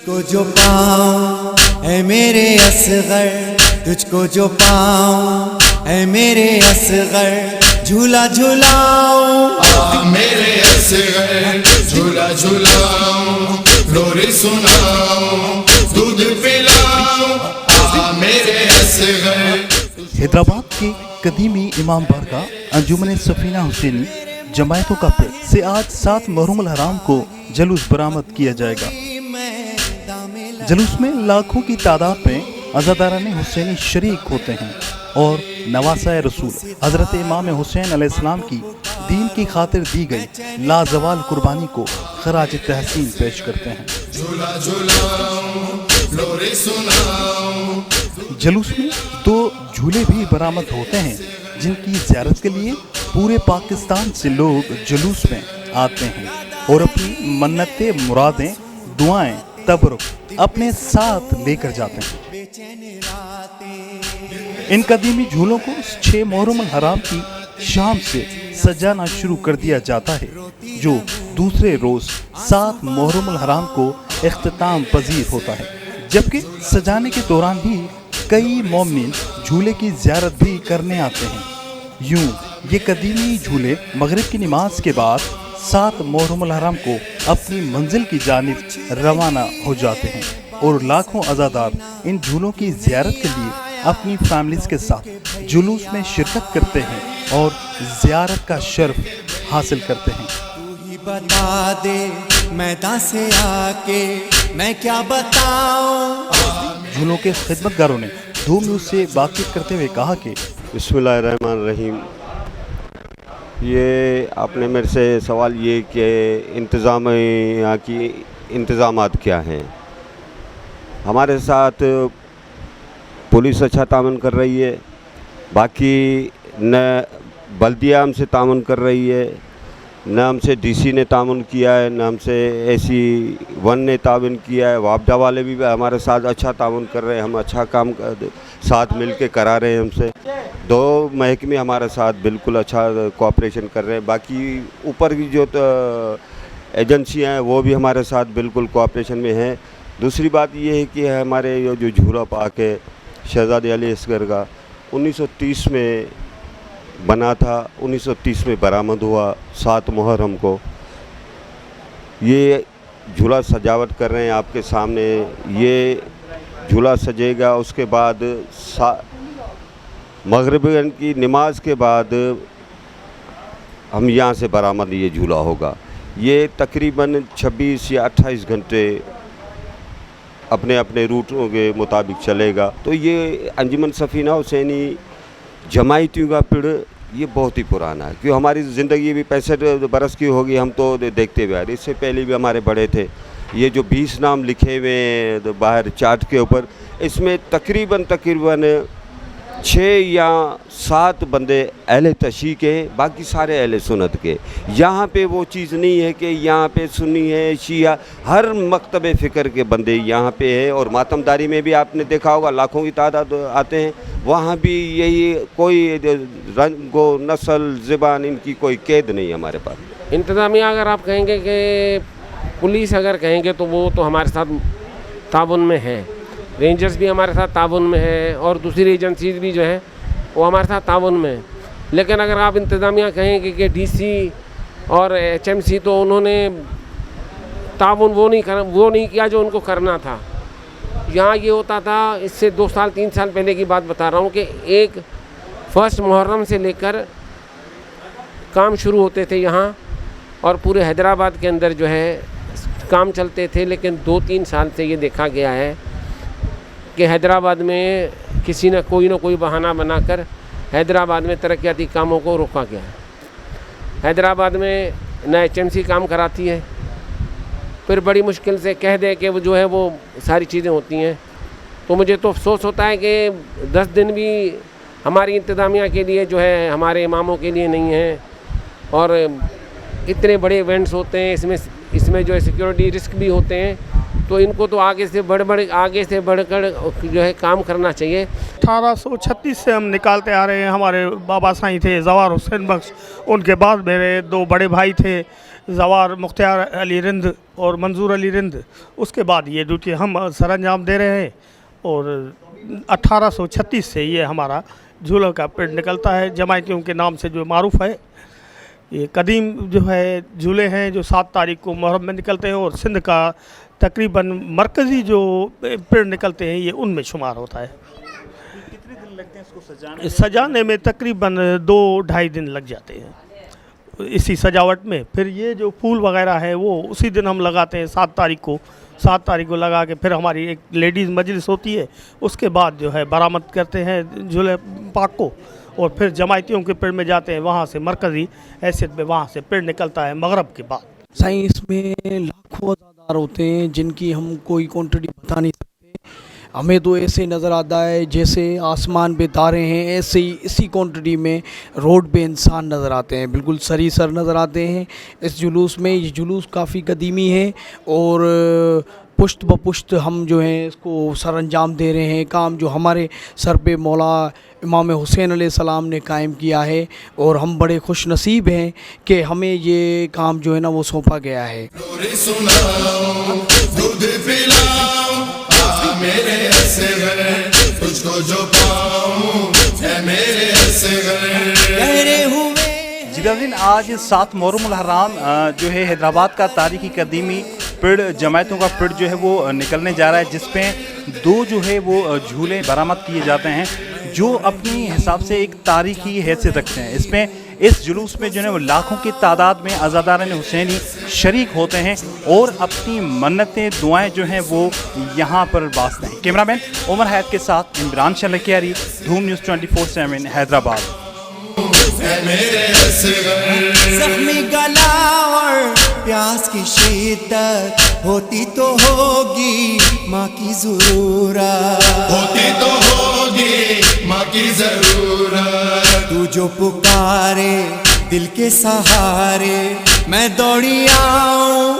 तुझको जो पाऊं ऐ मेरे असगर, तुझको जो पाऊं ऐ मेरे असगर, झूला झूलाऊं मेरे असगर, झूला झूलाऊं, लोरी सुनाऊं, दूध पिलाऊं मेरे असगर। हैदराबाद के कदीमी इमाम बारगाह अंजुमन सफीना हुसैनी जमायतों का प्रेस से आज 7 मुहर्रम हराम को जुलूस बरामद किया जाएगा। जुलूस में लाखों की तादाद में अज़ादारान हुसैनी शरीक होते हैं और नवासा रसूल हज़रत इमाम हुसैन अलैहिस्सलाम की दीन की खातिर दी गई लाजवाल कुर्बानी को खराज तहसीन पेश करते हैं। जुलूस में 2 झूले भी बरामद होते हैं जिनकी ज़ियारत के लिए पूरे पाकिस्तान से लोग जुलूस में आते हैं और अपनी मन्नतें, मुरादें, दुआएं, तबरुक अपने साथ लेकर जाते हैं। इन कदीमी झूलों को 6 मुहर्रम हराम की शाम से सजाना शुरू कर दिया जाता है, जो दूसरे रोज 7 मुहर्रम हराम को इख्तिताम पजीर होता है। जबकि सजाने के दौरान ही कई मोमिन झूले की ज़ियारत भी करने आते हैं। यूं ये कदीमी झूले मगरिब की नमाज के बाद 7 मुहर्रम हराम को अपनी मंजिल की जानिब रवाना हो जाते हैं और लाखों अज़ादार इन झूलों की ज़ियारत के लिए अपनी फैमिलीज के साथ जुलूस में शिरकत करते हैं और ज़ियारत का शर्फ हासिल करते हैं। तू ही बता दे मैदान से आके मैं क्या बताऊं। झूलों के खिदमतगारों ने 2 मिनट से बातचीत करते हुए कहा कि बिस्मिल्लाहिर्रहमानिर्रहीम। ये आपने मेरे से सवाल ये कि इंतज़ाम यहाँ की इंतज़ामात क्या हैं। हमारे साथ पुलिस अच्छा तामन कर रही है, बाकी न बल्दिया हमसे तामन कर रही है, न हमसे डीसी ने तामन किया है, न हमसे AC1 ने तामन किया है। वापडा वाले भी हमारे साथ अच्छा तामन कर रहे हैं, हम अच्छा काम साथ मिल के करा रहे हैं। हमसे 2 महकमे हमारे साथ बिल्कुल अच्छा कोऑपरेशन कर रहे हैं। बाकी ऊपर की जो एजेंसियां हैं वो भी हमारे साथ बिल्कुल कोऑपरेशन में हैं। दूसरी बात ये है कि हमारे जो झूला पाक है शहज़ादे अली असगर का 1930 में बना था, 1930 में बरामद हुआ 7 मुहर्रम को। ये झूला सजावट कर रहे हैं आपके सामने। ये झूला सजेगा, उसके बाद मगरिब की नमाज के बाद हम यहाँ से बरामद ये झूला होगा। ये तकरीबन 26 या 28 घंटे अपने अपने रूटों के मुताबिक चलेगा। तो ये अंजुमन सफीना हुसैनी जमायतियों का पिड़ ये बहुत ही पुराना है, क्योंकि हमारी ज़िंदगी भी 65 बरस की होगी, हम तो देखते हुए आ रहे। इससे पहले भी हमारे बड़े थे। ये जो 20 नाम लिखे हुए हैं बाहर चार्ट के ऊपर, इसमें तकरीबन 6 या 7 बंदे अहले तशी के, बाकी सारे अहले सुन्नत के। यहाँ पे वो चीज़ नहीं है कि यहाँ पे सुन्नी है, शिया, हर मकतब फ़िक्र के बंदे यहाँ पे है। और मातमदारी में भी आपने देखा होगा लाखों की तादाद आते हैं, वहाँ भी यही, कोई रंगो नस्ल ज़बान इनकी कोई कैद नहीं है हमारे पास। इंतज़ामिया अगर आप कहेंगे कि पुलिस अगर कहेंगे तो वो तो हमारे साथ ताबुन में है, रेंजर्स भी हमारे साथ ताबुन में है और दूसरी एजेंसीज भी जो है वो हमारे साथ ताबुन में है। लेकिन अगर आप इंतज़ामिया कहेंगे कि DC और HMC तो उन्होंने ताबुन वो नहीं किया जो उनको करना था। यहाँ ये होता था, इससे 2 साल 3 साल पहले की बात बता रहा हूँ कि 1 मुहर्रम से लेकर काम शुरू होते थे यहाँ और पूरे हैदराबाद के अंदर जो है काम चलते थे। लेकिन 2-3 साल से ये देखा गया है कि हैदराबाद में किसी न कोई बहाना बनाकर हैदराबाद में तरक्याती कामों को रोका गया है। हैदराबाद में न HMC काम कराती है, फिर बड़ी मुश्किल से कह दे कि वो जो है वो सारी चीज़ें होती हैं। तो मुझे तो अफसोस होता है कि 10 दिन भी हमारी इंतज़ामिया के लिए जो है, हमारे इमामों के लिए नहीं है। और इतने बड़े इवेंट्स होते हैं, इसमें जो है सिक्योरिटी रिस्क भी होते हैं। तो इनको तो आगे से बढ़कर जो है काम करना चाहिए। 1836 से हम निकालते आ रहे हैं। हमारे बाबा साईं थे जवार हुसैन बख्श, उनके बाद मेरे दो बड़े भाई थे जवार मुख्तियार अली रिंद और मंजूर अली रिंद। उसके बाद ये ड्यूटी हम सर अंजाम दे रहे हैं और 1836 से ये हमारा झूलों का पेड़ निकलता है, जमायतियों के नाम से जो मारूफ है। ये कदीम जो है झूले हैं जो 7 तारीख को मुहर्रम में निकलते हैं और सिंध का तकरीबन मरकज़ी जो पेड़ निकलते हैं ये उनमें शुमार होता है। कितने दिन लगते हैं इसको सजाने में तकरीबन 2-2.5 दिन लग जाते हैं इसी सजावट में। फिर ये जो फूल वगैरह है वो उसी दिन हम लगाते हैं 7 तारीख को लगा के फिर हमारी एक लेडीज़ मजलिस होती है। उसके बाद जो है बरामद करते हैं झूले पाक को और फिर जमायतियों के पेड़ में जाते हैं, वहाँ से मरकज़ी हैसियत में वहाँ से पेड़ निकलता है मगरब के बाद। साईं इसमें लाखों अज़ादार होते हैं जिनकी हम कोई क्वांटिटी बता नहीं सकते। हमें तो ऐसे नज़र आता है जैसे आसमान पे तारे हैं, ऐसे ही इसी क्वांटिटी में रोड पे इंसान नज़र आते हैं, बिल्कुल सरीसर नज़र आते हैं इस जुलूस में। ये जुलूस काफ़ी कदीमी है और पुश्त ब पुश्त हम जो हैं इसको सर अंजाम दे रहे हैं। काम जो हमारे सर पे मौला इमाम हुसैन अलैहिस्सलाम ने कायम किया है और हम बड़े खुश नसीब हैं कि हमें ये काम जो है ना वो सौंपा गया है। लोरी सुनाओ, दूध पिलाओ, मेरे असग़र तुझको जो पाऊं है मेरे असग़र। गहरे हुए जिलाउद्दीन, आज 7 मुहर्रम हराम जो है हैदराबाद का तारीखी कदीमी पेड़ जमायतों का पेड़ जो है वो निकलने जा रहा है, जिसमें 2 जो है वो झूले बरामद किए जाते हैं जो अपनी हिसाब से एक तारीखी हैसियत रखते हैं। इसमें इस जुलूस में जो है वो लाखों की तादाद में आज़ादारान हुसैनी शरीक होते हैं और अपनी मन्नतें दुआएं जो हैं वो यहाँ पर बासते हैं। कैमरामैन उमर हैत के साथ इमरान शलकियारी, धूम न्यूज़ 24/7 हैदराबाद। जख्मी गला और प्यास की शिद्दत होती तो होगी माँ की ज़रूरत, होती तो होगी माँ की ज़रूरत। तू जो पुकारे दिल के सहारे मैं दौड़ी आऊं।